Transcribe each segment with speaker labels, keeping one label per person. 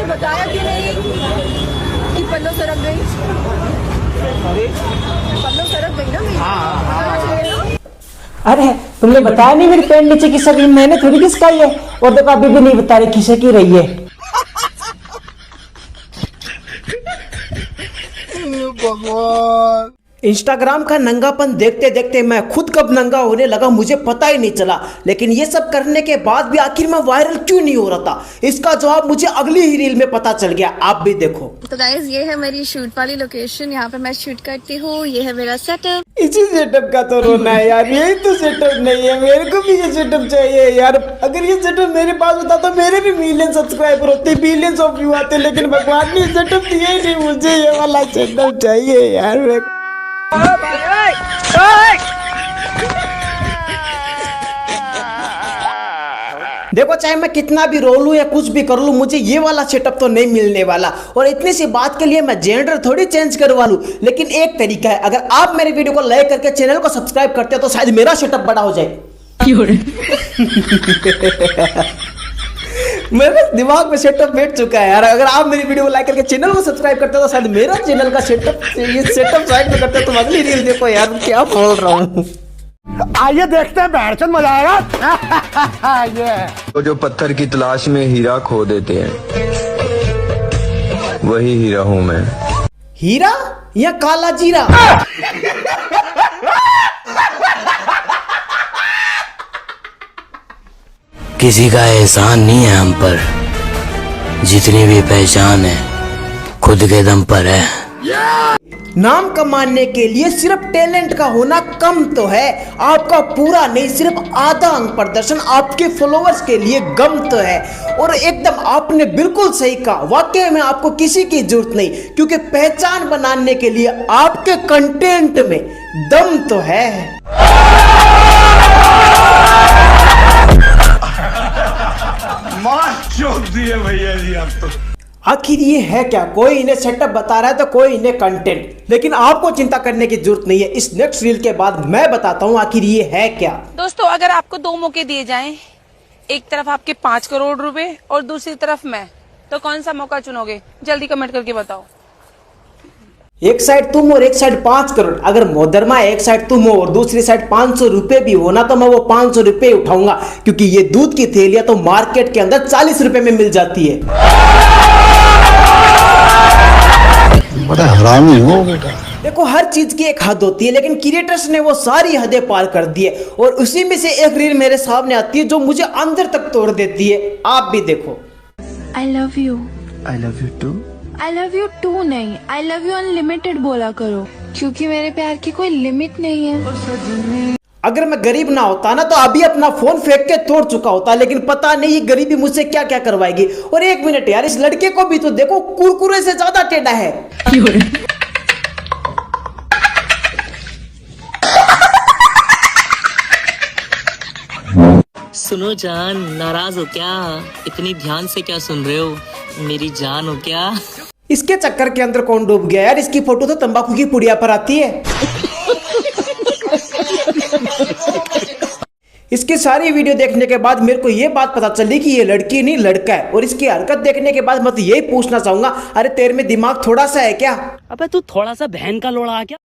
Speaker 1: बताया कि नहीं कि पल्लो सरक गई? पल्लो सरक गई ना मेरी।
Speaker 2: अरे तुमने बताया नहीं मेरी पैंट नीचे की सकी, मैंने थोड़ी किसकाई है। और देखो अभी भी नहीं बता रही किसे की रही है।
Speaker 3: भगवान,
Speaker 2: इंस्टाग्राम का नंगापन देखते देखते मैं खुद कब नंगा होने लगा मुझे पता ही नहीं चला। लेकिन ये सब करने के बाद भी आखिर मैं वायरल क्यों नहीं हो रहा था, इसका जवाब मुझे अगली ही रील में पता चल गया। आप भी देखो।
Speaker 1: तो गाइस ये है मेरी शूट वाली लोकेशन, यहाँ पे मैं शूट करती हूँ। ये है मेरा सेटअप।
Speaker 2: इसी सेटअप का तो रोना है यार, यही तो सेटअप नहीं है। मेरे को भी ये सेटअप चाहिए यार। अगर ये सेटअप मेरे पास होता तो मेरे भी मिलियन सब्सक्राइबर होते, बिलियंस ऑफ व्यू आते। लेकिन भगवान ने सेटअप दिया ही नहीं, मुझे ये वाला सेटअप चाहिए यार। देखो चाहे मैं कितना भी रो लूं या कुछ भी कर लूं, मुझे ये वाला सेटअप तो नहीं मिलने वाला। और इतनी सी बात के लिए मैं जेंडर थोड़ी चेंज करवा लूं। लेकिन एक तरीका है, अगर आप मेरे वीडियो को लाइक करके चैनल को सब्सक्राइब करते हो तो शायद मेरा सेटअप बड़ा हो जाए। मेरे दिमाग में सेटअप बैठ चुका है यार। अगर आप मेरी वीडियो को लाइक करके चैनल को सब्सक्राइब करते हो तो शायद मेरा चैनल का सेटअप, ये सेटअप साइड में करते हो। तुम अगली रील देखो यार, क्या बोल रहा हूँ।
Speaker 3: आइए देखते हैं, बैठचंद मजा आएगा। ये
Speaker 4: तो जो पत्थर की तलाश में हीरा खो देते हैं, वही हीरा हूँ मैं।
Speaker 2: हीरा या काला जीरा?
Speaker 5: किसी का एहसान नहीं है हम पर, जितनी भी पहचान है खुद के दम पर है।
Speaker 2: नाम कमाने के लिए सिर्फ टैलेंट का होना कम तो है, आपका पूरा नहीं सिर्फ आधा अंग प्रदर्शन आपके फॉलोअर्स के लिए गम तो है। और एकदम आपने बिल्कुल सही कहा, वाकई में आपको किसी की जरूरत नहीं, क्योंकि पहचान बनाने के लिए आपके कंटेंट में दम तो है।
Speaker 3: मार चोट दिए भैया जी आप तो।
Speaker 2: आखिर ये है क्या? कोई इन्हें सेटअप बता रहा है तो कोई इन्हें कंटेंट। लेकिन आपको चिंता करने की जरूरत नहीं है, इस नेक्स्ट रील के बाद मैं बताता हूँ आखिर ये है क्या।
Speaker 6: दोस्तों अगर आपको दो मौके दिए जाएं, एक तरफ आपके 5 करोड़ रुपए और दूसरी तरफ मैं, तो कौन सा मौका चुनोगे? जल्दी कमेंट करके बताओ।
Speaker 2: एक साइड तुम और एक साइड 5 करोड़। अगर मोहतरमा एक साइड तुम हो और दूसरी साइड 500 रुपए भी हो ना, तो मैं वो 500 रुपए उठाऊंगा, क्योंकि ये दूध की थैलियां तो मार्केट के अंदर 40 रुपए में मिल जाती है।
Speaker 3: बड़ा हरामी हो बेटा।
Speaker 2: देखो हर चीज की एक हद होती है, लेकिन क्रिएटर्स ने वो सारी हदें पार कर दी है। और उसी में से एक रील मेरे सामने आती है जो मुझे अंदर तक तोड़ देती है। आप भी देखो।
Speaker 7: I love you.
Speaker 4: I love you too.
Speaker 7: I love you too नहीं, I love you unlimited बोला करो, क्योंकि मेरे प्यार की कोई लिमिट नहीं है।
Speaker 2: अगर मैं गरीब ना होता ना तो अभी अपना फोन फेंक के तोड़ चुका होता, लेकिन पता नहीं ये गरीबी मुझसे क्या क्या करवाएगी। और एक मिनट यार, इस लड़के को भी तो देखो, कुरकुरे से ज्यादा टेढ़ा है।
Speaker 8: सुनो जान, नाराज हो क्या? इतनी ध्यान से क्या सुन रहे हो? मेरी जान हो क्या?
Speaker 2: इसके चक्कर के अंदर कौन डूब गया यार? इसकी फोटो तो तंबाकू की पुड़िया पर आती है। इसकी सारी वीडियो देखने के बाद मेरे को ये बात पता चली कि ये लड़की नहीं लड़का है। और इसकी हरकत देखने के बाद मैं तो यही पूछना चाहूंगा, अरे तेरे में दिमाग थोड़ा सा है क्या?
Speaker 8: अबे तू थोड़ा सा बहन का लोड़ा आ क्या?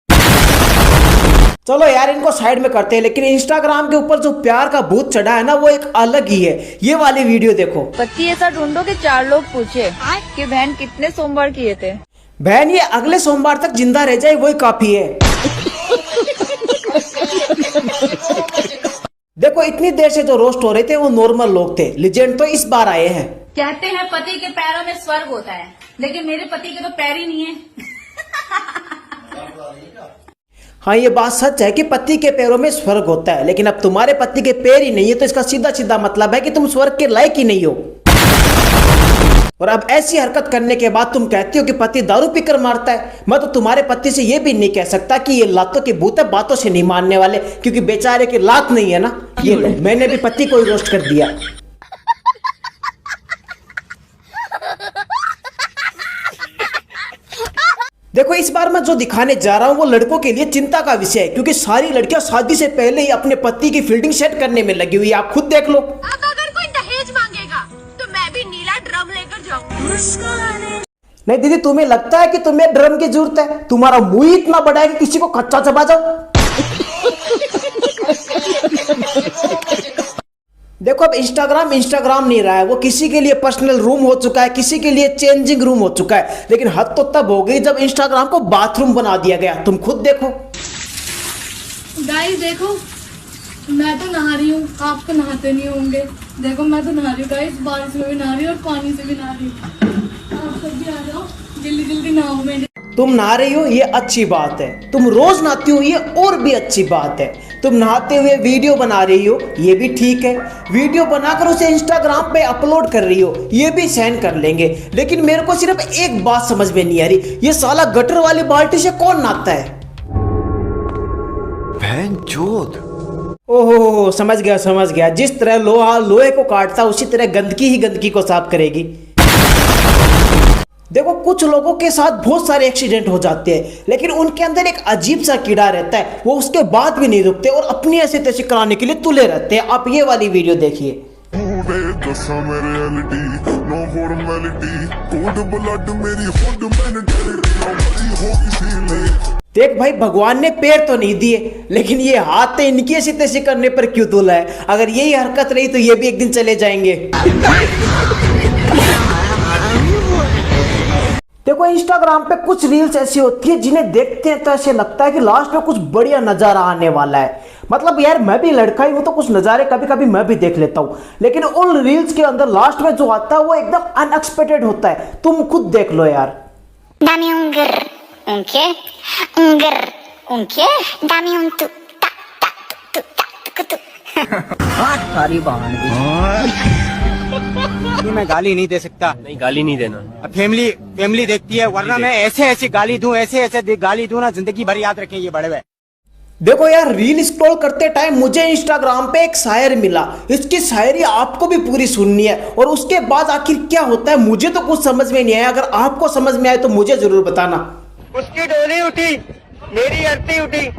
Speaker 2: चलो यार इनको साइड में करते हैं, लेकिन इंस्टाग्राम के ऊपर जो प्यार का भूत चढ़ा है ना, वो एक अलग ही है। ये वाली वीडियो देखो।
Speaker 1: पति ऐसा ढूंढो कि 4 लोग पूछे कि बहन कितने सोमवार किए थे।
Speaker 2: बहन ये अगले सोमवार तक जिंदा रह जाए वही काफी है। देखो इतनी देर से जो रोस्ट हो रहे थे वो नॉर्मल लोग थे, लेजेंड तो इस बार आए हैं।
Speaker 9: कहते हैं पति के पैरों में स्वर्ग होता है, लेकिन मेरे पति के तो पैर ही नहीं है।
Speaker 2: हाँ ये बात सच है कि पति के पैरों में स्वर्ग होता है, लेकिन अब तुम्हारे पति के पैर ही नहीं है, तो इसका सीधा सीधा मतलब है कि तुम स्वर्ग के लायक ही नहीं हो। और अब ऐसी हरकत करने के बाद तुम कहती हो कि पति दारू पीकर मारता है। मैं तो तुम्हारे पति से ये भी नहीं कह सकता कि ये लातों के भूत है, बातों से नहीं मानने वाले, क्योंकि बेचारे की लात नहीं है ना। ये लो, मैंने भी पति को ही रोस्ट कर दिया। देखो इस बार मैं जो दिखाने जा रहा हूँ वो लड़कों के लिए चिंता का विषय है, क्योंकि सारी लड़कियां शादी से पहले ही अपने पति की फील्डिंग सेट करने में लगी हुई है। आप खुद देख लो।
Speaker 9: अब अगर कोई दहेज मांगेगा तो मैं भी नीला ड्रम लेकर जाऊंगी।
Speaker 2: नहीं दीदी, तुम्हें लगता है कि तुम्हें ड्रम की जरूरत है? तुम्हारा मुंह ही इतना बड़ा है कि किसी को कच्चा चबा जाओ। देखो अब इंस्टाग्राम नहीं रहा है, वो किसी के लिए पर्सनल रूम हो चुका है, किसी के लिए चेंजिंग रूम हो चुका है। लेकिन हद तो तब हो गई जब इंस्टाग्राम को बाथरूम बना दिया गया। तुम खुद देखो।
Speaker 7: गाइस देखो, मैं तो नहा रही हूँ, आप तो नहाते नहीं होंगे। देखो मैं तो नहा रही हूँ गाइस, बारिश में भी नहा रही हूँ और पानी से भी नहा रही हूँ। आप सब भी आ जाओ, जल्दी जल्दी नहाओ। मैंने
Speaker 2: तुम नहा रही हो ये अच्छी बात है, तुम रोज नहाती हो ये और भी अच्छी बात है, तुम नहाते हुए वीडियो बना रही हो ये भी ठीक है, वीडियो बनाकर उसे इंस्टाग्राम पे अपलोड कर रही हो ये भी सहन कर लेंगे। लेकिन मेरे को सिर्फ एक बात समझ में नहीं आ रही, ये साला गटर वाली बाल्टी से कौन नहाता है?
Speaker 4: बहनचोद।
Speaker 2: ओहो समझ गया। जिस तरह लोहा लोहे को काटता उसी तरह गंदगी ही गंदगी को साफ करेगी। देखो कुछ लोगों के साथ बहुत सारे एक्सीडेंट हो जाते हैं, लेकिन उनके अंदर एक अजीब सा कीड़ा रहता है, वो उसके बाद भी नहीं रुकते और अपनी ऐसे तैसे कराने के लिए तुले रहते हैं। आप ये वाली वीडियो देखिए। देख भाई, भगवान ने पैर तो नहीं दिए, लेकिन ये हाथ तो इनकी ऐसी तैसी करने पर क्यों तुला है? अगर यही हरकत रही तो ये भी एक दिन चले जाएंगे। देखो इंस्टाग्राम पे कुछ रील्स ऐसी होती है जिन्हें देखते हैं तो ऐसे लगता है कि लास्ट में कुछ बढ़िया नजारा आने वाला है। मतलब यार मैं भी लड़का ही हूं तो कुछ नजारे कभी कभी मैं भी देख लेता हूं, लेकिन उन रील्स के अंदर लास्ट में जो आता है वो एकदम अनएक्सपेक्टेड होता है। तुम खुद देख लो यार।
Speaker 3: मैं गाली नहीं दे सकता।
Speaker 5: नहीं, गाली नहीं देना।
Speaker 3: फैमिली देखती है, वरना मैं ऐसे गाली दूं, ऐसे गाली दूं ना, जिंदगी भर याद रखें ये बड़े हुए।
Speaker 2: देखो यार, रील स्क्रॉल करते टाइम मुझे इंस्टाग्राम पे एक शायर मिला, इसकी शायरी आपको भी पूरी सुननी है और उसके बाद आखिर क्या होता है मुझे तो कुछ समझ में नहीं आया। अगर आपको समझ में आए तो मुझे जरूर बताना।
Speaker 3: उसकी डोली उठी, मेरी अर्थी उठी,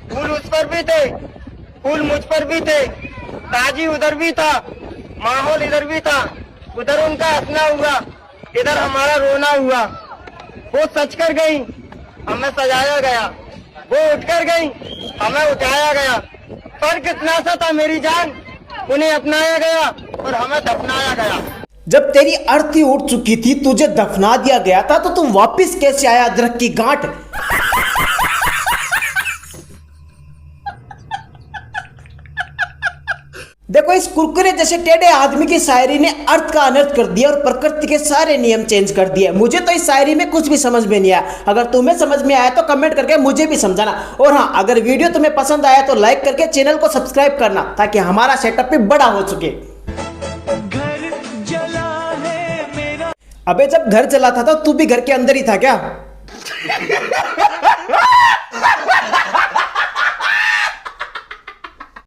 Speaker 3: फूल उस पर भी थे, फूल मुझ पर भी थे, ताजी उधर भी था, माहौल इधर भी था, उधर उनका हंसना हुआ, इधर हमारा रोना हुआ। वो सच कर गई, हमें सजाया गया, वो उठ कर गई, हमें उठाया गया। फर्क इतना सा था मेरी जान, उन्हें अपनाया गया और हमें दफनाया गया।
Speaker 2: जब तेरी अर्थी उठ चुकी थी, तुझे दफना दिया गया था, तो तुम वापस कैसे आया अदरक की गांठ? देखो इस कुरकुरे जैसे टेढ़े आदमी की शायरी ने अर्थ का अनर्थ कर दिया और प्रकृति के सारे नियम चेंज कर दिए। मुझे तो इस शायरी में कुछ भी समझ में नहीं आया। अगर तुम्हें समझ में आया तो कमेंट करके मुझे भी समझाना। और हाँ, अगर वीडियो तुम्हें पसंद आया तो लाइक करके चैनल को सब्सक्राइब करना ताकि हमारा सेटअप भी बड़ा हो सके। अबे जब घर जला था तो तू भी घर के अंदर ही था क्या?